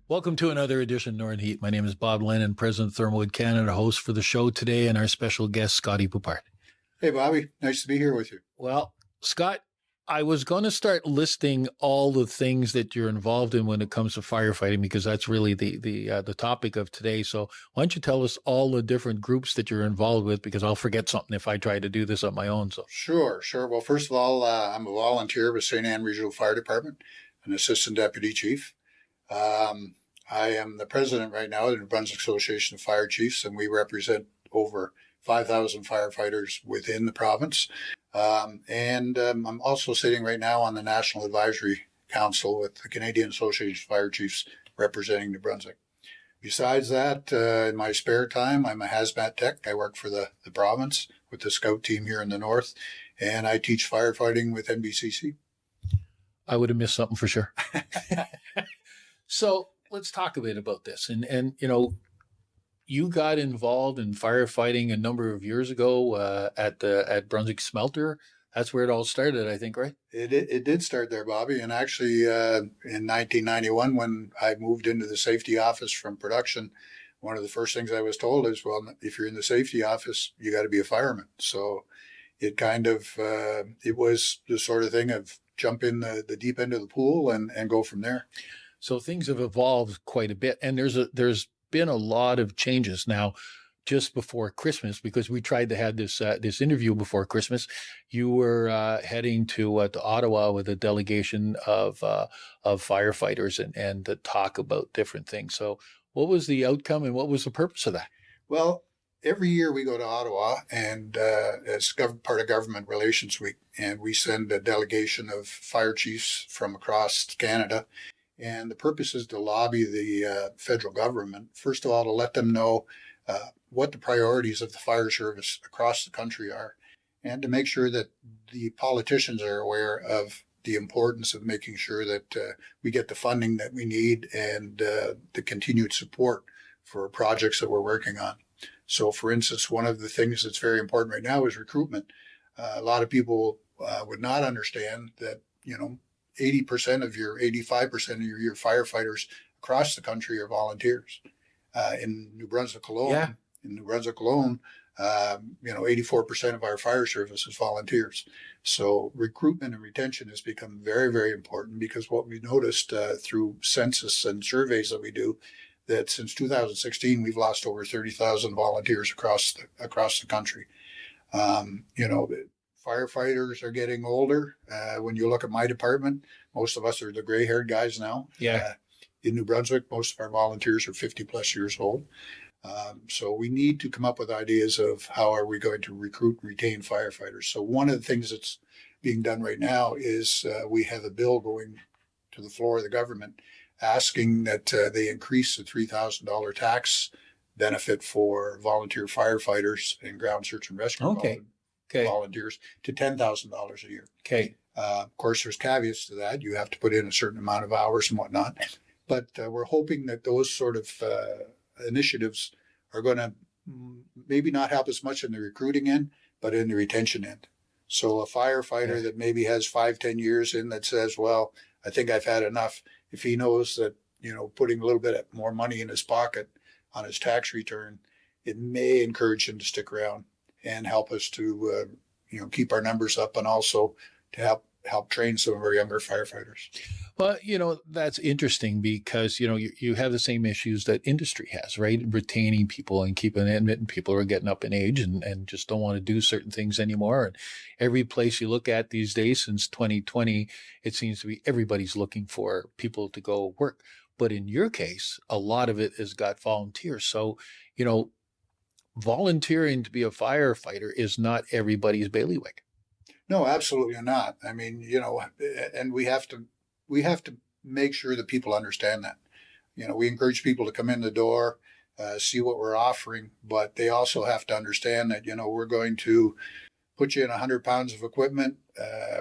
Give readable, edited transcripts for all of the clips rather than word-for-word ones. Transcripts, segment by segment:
Welcome to another edition of Northern Heat. My name is Bob Lennon, President of ThermalWood Canada, host for the show today, and our special guest, Scotty Poupart. Hey, Bobby. Nice to be here with you. Well, Scott, I was going to start listing all the things that you're involved in when it comes to firefighting, because that's really the topic of today. So why don't you tell us all the different groups that you're involved with, because I'll forget something if I try to do this on my own. So Sure. Well, first of all, I'm a volunteer with St. Anne Regional Fire Department, an assistant deputy chief. I am the president right now of the Brunswick Association of Fire Chiefs, and we represent over 5,000 firefighters within the province. I'm also sitting right now on the National Advisory Council with the Canadian Association of Fire Chiefs representing New Brunswick. Besides that, in my spare time, I'm a hazmat tech. I work for the province with the scout team here in the north, and I teach firefighting with NBCC. I would have missed something for sure. So let's talk a bit about this. And you got involved in firefighting a number of years ago at Brunswick Smelter. That's where it all started, I think, right? It did start there, Bobby. And actually, in 1991, when I moved into the safety office from production, one of the first things I was told is, well, if you're in the safety office, you got to be a fireman. So it kind of, it was the sort of thing of jump in the deep end of the pool and go from there. So things have evolved quite a bit, and there's been a lot of changes now. Just before Christmas, because we tried to have this interview before Christmas, you were heading to Ottawa with a delegation of firefighters and to talk about different things. So, what was the outcome, and what was the purpose of that? Well, every year we go to Ottawa, and as part of Government Relations Week, and we send a delegation of fire chiefs from across Canada. And the purpose is to lobby the federal government, first of all, to let them know what the priorities of the fire service across the country are, and to make sure that the politicians are aware of the importance of making sure that we get the funding that we need and the continued support for projects that we're working on. So, for instance, one of the things that's very important right now is recruitment. A lot of people would not understand that, 85% of your firefighters across the country are volunteers. In New Brunswick alone, 84% of our fire service is volunteers. So recruitment and retention has become very, very important, because what we noticed through census and surveys that we do, that since 2016 we've lost over 30,000 volunteers across the country. Firefighters are getting older. When you look at my department, most of us are the gray-haired guys now. Yeah. In New Brunswick, most of our volunteers are 50 plus years old. So we need to come up with ideas of how are we going to recruit and retain firefighters. So one of the things that's being done right now is we have a bill going to the floor of the government asking that they increase the $3,000 tax benefit for volunteer firefighters and ground search and rescue volunteers to $10,000 a year. Okay. Of course, there's caveats to that. You have to put in a certain amount of hours and whatnot. But we're hoping that those sort of initiatives are going to maybe not help as much in the recruiting end, but in the retention end. So a firefighter that maybe has 5-10 years in that says, well, I think I've had enough. If he knows that, putting a little bit more money in his pocket on his tax return, it may encourage him to stick around and help us to, keep our numbers up, and also to help train some of our younger firefighters. Well, that's interesting, because, you have the same issues that industry has, right? Retaining people and admitting people who are getting up in age and just don't want to do certain things anymore. And every place you look at these days since 2020, it seems to be everybody's looking for people to go work. But in your case, a lot of it has got volunteers. So, volunteering to be a firefighter is not everybody's bailiwick. No, absolutely not. I mean, and we have to make sure that people understand that. We encourage people to come in the door, see what we're offering, but they also have to understand that, we're going to put you in 100 pounds of equipment.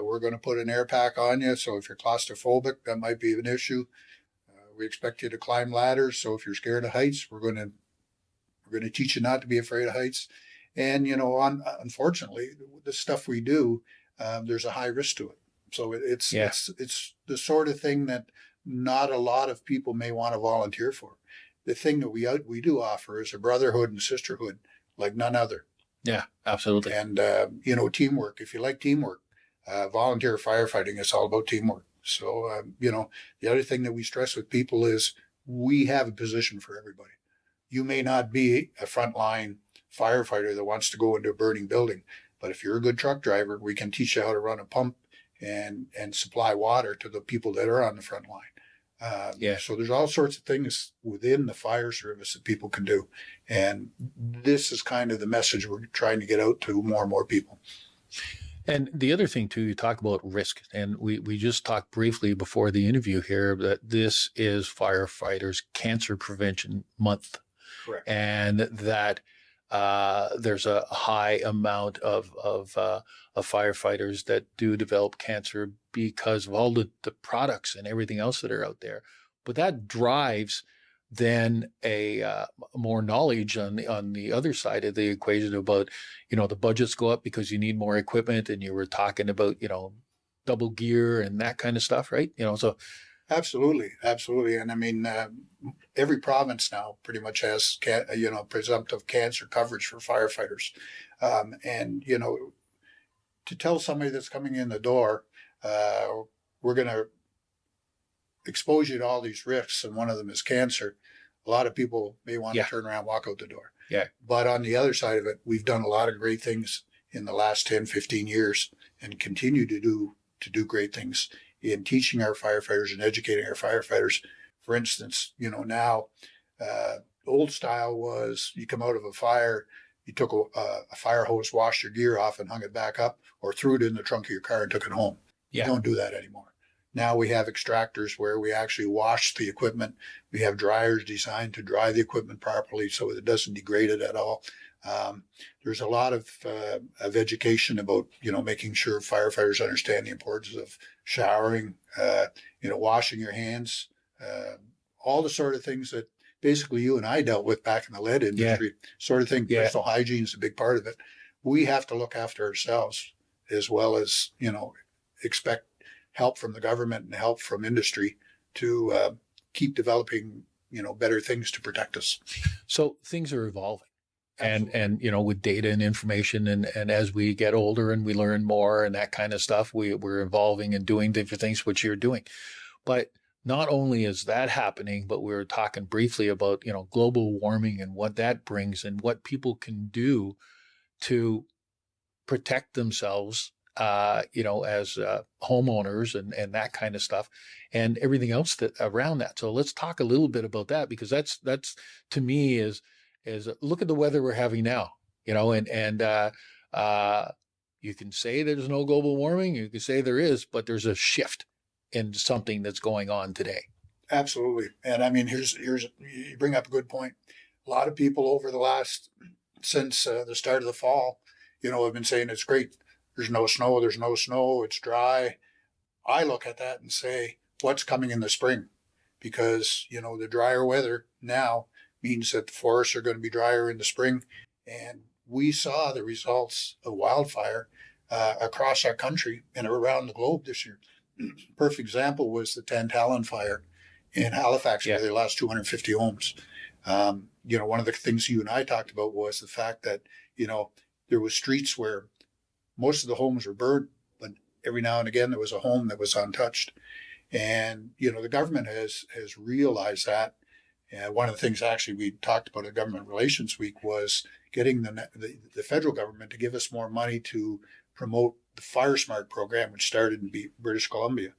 We're going to put an air pack on you. So if you're claustrophobic, that might be an issue. We expect you to climb ladders. So if you're scared of heights, we're going to teach you not to be afraid of heights. And, unfortunately, the stuff we do, there's a high risk to it. So it's the sort of thing that not a lot of people may want to volunteer for. The thing that we do offer is a brotherhood and sisterhood like none other. Yeah, absolutely. And, teamwork. If you like teamwork, volunteer firefighting is all about teamwork. So, the other thing that we stress with people is we have a position for everybody. You may not be a frontline firefighter that wants to go into a burning building, but if you're a good truck driver, we can teach you how to run a pump and supply water to the people that are on the front line. So there's all sorts of things within the fire service that people can do. And this is kind of the message we're trying to get out to more and more people. And the other thing too, you talk about risk, and we just talked briefly before the interview here that this is Firefighters Cancer Prevention Month. Correct. And that there's a high amount of firefighters that do develop cancer because of all the products and everything else that are out there. But that drives then a more knowledge on the other side of the equation about, the budgets go up because you need more equipment, and you were talking about, double gear and that kind of stuff, right? So. Absolutely. And I mean, every province now pretty much has, presumptive cancer coverage for firefighters. To tell somebody that's coming in the door, we're going to expose you to all these risks, and one of them is cancer. A lot of people may want to turn around, walk out the door. Yeah. But on the other side of it, we've done a lot of great things in the last 10, 15 years and continue to do great things in teaching our firefighters and educating our firefighters. For instance, now old style was you come out of a fire, you took a fire hose, washed your gear off and hung it back up, or threw it in the trunk of your car and took it home. Yeah. You don't do that anymore. Now we have extractors where we actually wash the equipment. We have dryers designed to dry the equipment properly so it doesn't degrade it at all. There's a lot of education about, making sure firefighters understand the importance of showering, washing your hands, all the sort of things that basically you and I dealt with back in the lead industry, sort of thing. Yeah. Personal hygiene is a big part of it. We have to look after ourselves as well as, expect help from the government and help from industry to keep developing, better things to protect us. So things are evolving. And with data and information, and as we get older and we learn more and that kind of stuff, we're evolving and doing different things, which you're doing. But not only is that happening, but we were talking briefly about, global warming and what that brings and what people can do to protect themselves, as homeowners and that kind of stuff and everything else that around that. So let's talk a little bit about that, because that's to me is look at the weather we're having now, and you can say there's no global warming, you can say there is, but there's a shift in something that's going on today. Absolutely. And I mean, here's you bring up a good point. A lot of people since the start of the fall, have been saying it's great. There's no snow, it's dry. I look at that and say, what's coming in the spring? Because, the drier weather now means that the forests are going to be drier in the spring. And we saw the results of wildfire across our country and around the globe this year. Perfect example was the Tantalon fire in Halifax, where they lost 250 homes. One of the things you and I talked about was the fact that, there was streets where most of the homes were burned, but every now and again there was a home that was untouched. And, the government has realized that. And one of the things actually we talked about at Government Relations Week was getting the federal government to give us more money to promote the FireSmart program, which started in British Columbia.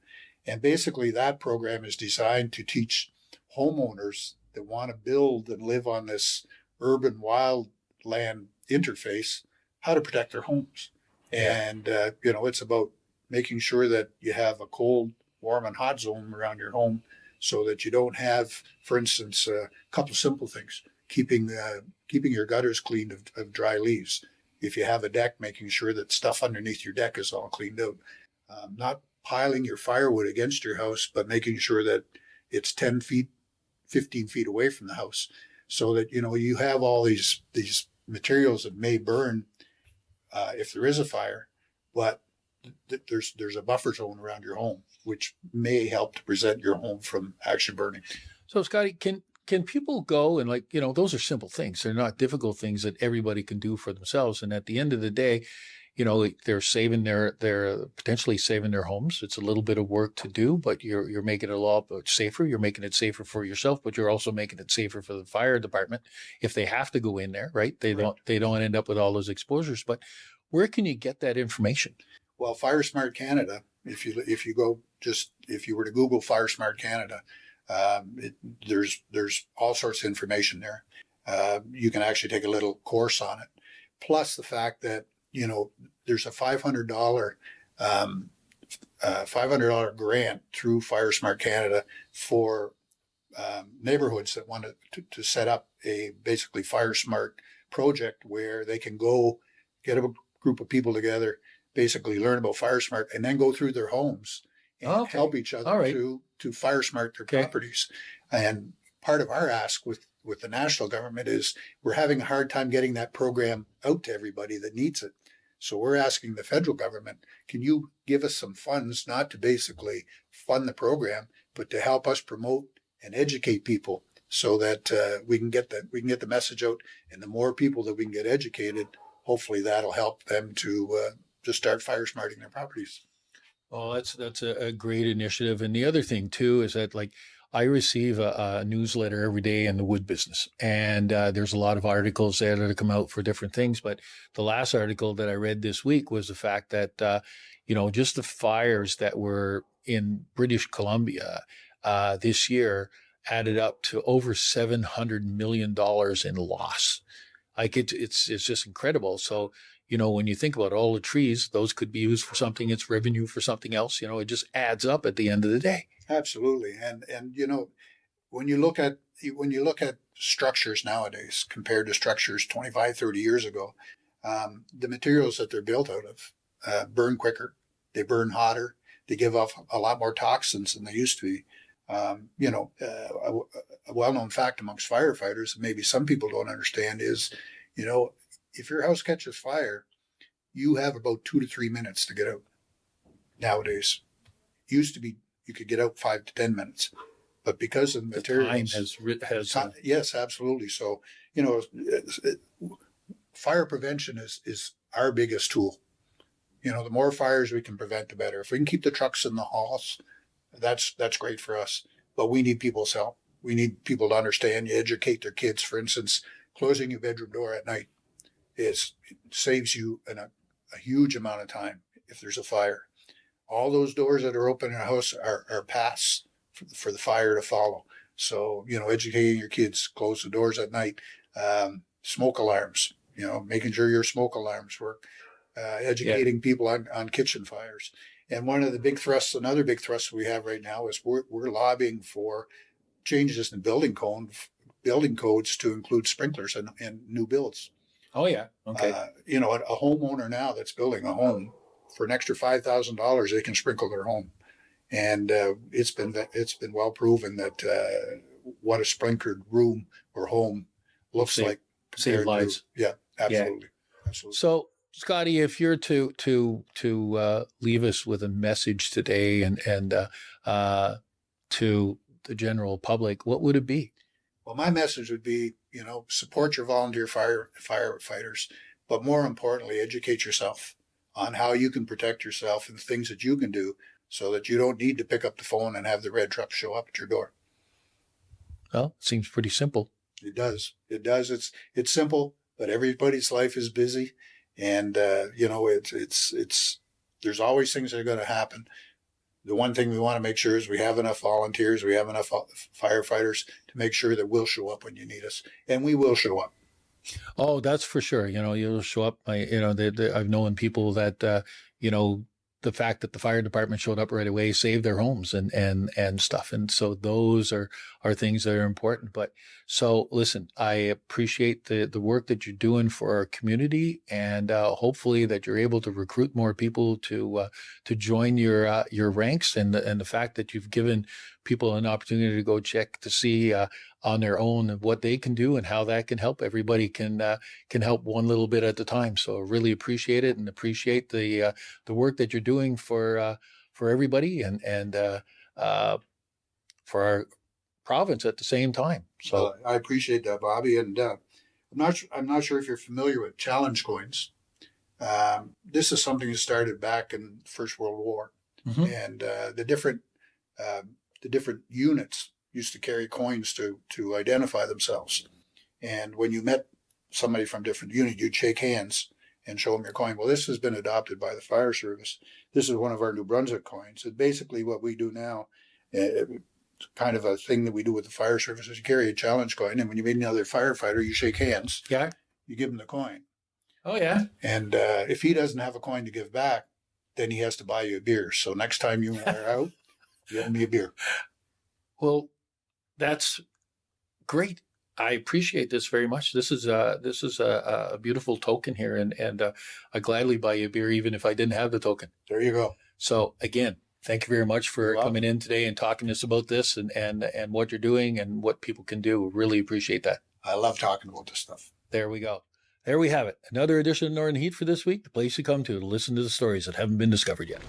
And basically that program is designed to teach homeowners that want to build and live on this urban wildland interface how to protect their homes. And, it's about making sure that you have a cold, warm, and hot zone around your home so that you don't have, for instance, a couple simple things, keeping your gutters clean of dry leaves. If you have a deck, making sure that stuff underneath your deck is all cleaned out. Not piling your firewood against your house, but making sure that it's 10 feet, 15 feet away from the house so that, you have all these materials that may burn if there is a fire, but there's a buffer zone around your home, which may help to prevent your home from actually burning. So, Scotty, can people go and, like, those are simple things. They're not difficult things that everybody can do for themselves. And at the end of the day, they're potentially saving their homes. It's a little bit of work to do, but you're making it a lot safer. You're making it safer for yourself, but you're also making it safer for the fire department if they have to go in there, right? They don't end up with all those exposures. But where can you get that information? Well, FireSmart Canada, if you were to Google FireSmart Canada, there's all sorts of information there. You can actually take a little course on it. Plus the fact that there's a $500 grant through FireSmart Canada for neighborhoods that want to set up a basically FireSmart project where they can go get a group of people together, basically learn about FireSmart, and then go through their homes and help each other to FireSmart their properties. And part of our ask with the national government is we're having a hard time getting that program out to everybody that needs it. So we're asking the federal government, can you give us some funds, not to basically fund the program, but to help us promote and educate people so that we can get the message out. And the more people that we can get educated, hopefully that'll help them to start fire smarting their properties. Oh, that's a great initiative. And the other thing too is that, like, I receive a newsletter every day in the wood business, and there's a lot of articles there that come out for different things. But the last article that I read this week was the fact that, just the fires that were in British Columbia this year added up to over $700 million in loss. Like it's just incredible. So, when you think about all the trees, those could be used for something. It's revenue for something else. It just adds up at the end of the day. Absolutely. And when you look at structures nowadays compared to structures 25, 30 years ago, the materials that they're built out of burn quicker, they burn hotter, they give off a lot more toxins than they used to be. A well-known fact amongst firefighters, maybe some people don't understand, is, if your house catches fire, you have about 2 to 3 minutes to get out. Nowadays, used to be you could get out 5 to 10 minutes, but because of the materials, time has yes, absolutely. So fire prevention is our biggest tool. The more fires we can prevent, the better. If we can keep the trucks in the halls, that's great for us. But we need people's help. We need people to understand. You educate their kids. For instance, closing your bedroom door at night saves you a huge amount of time if there's a fire. All those doors that are open in a house are paths for the fire to follow. So, educating your kids, close the doors at night, smoke alarms, making sure your smoke alarms work, educating people on kitchen fires. And another big thrust we have right now is we're lobbying for changes in building codes to include sprinklers in new builds. Oh, yeah. Okay. A homeowner now that's building a home, for an extra $5,000, they can sprinkle their home. And it's been well proven that what a sprinkled room or home looks like. Save lives. Yeah, absolutely. Yeah. Absolutely. So, Scotty, if you're to leave us with a message today and to the general public, what would it be? Well, my message would be, support your volunteer firefighters, but more importantly, educate yourself on how you can protect yourself and the things that you can do so that you don't need to pick up the phone and have the red truck show up at your door. Well, it seems pretty simple. It does. It's simple, but everybody's life is busy. And, it's there's always things that are going to happen. The one thing we want to make sure is we have enough volunteers, we have enough firefighters to make sure that we'll show up when you need us, and we will show up. Oh, that's for sure. You'll show up. I've known people that, the fact that the fire department showed up right away saved their homes and stuff. And so those are things that are important. But so listen, I appreciate the work that you're doing for our community, and hopefully that you're able to recruit more people to join your ranks, and the fact that you've given people an opportunity to go check to see on their own of what they can do and how that can help. Everybody can help one little bit at a time. So really appreciate it and appreciate the work that you're doing for everybody and for our province at the same time. So I appreciate that, Bobby. And I'm not sure if you're familiar with challenge coins. This is something that started back in the First World War, and the different units used to carry coins to identify themselves. And when you met somebody from a different unit, you'd shake hands and show them your coin. Well, this has been adopted by the fire service. This is one of our New Brunswick coins. And basically what we do now, kind of a thing that we do with the fire service, is you carry a challenge coin, and when you meet another firefighter, you shake hands. Yeah. You give him the coin. Oh, yeah. And if he doesn't have a coin to give back, then he has to buy you a beer. So next time you are out, you owe me a beer. Well, that's great. I appreciate this very much. This is a beautiful token here, and I gladly buy you a beer even if I didn't have the token. There you go. So again, thank you very much for coming in today and talking to us about this and what you're doing and what people can do. Really appreciate that. I love talking about this stuff. There we go. There we have it. Another edition of Northern Heat for this week, the place you come to listen to the stories that haven't been discovered yet.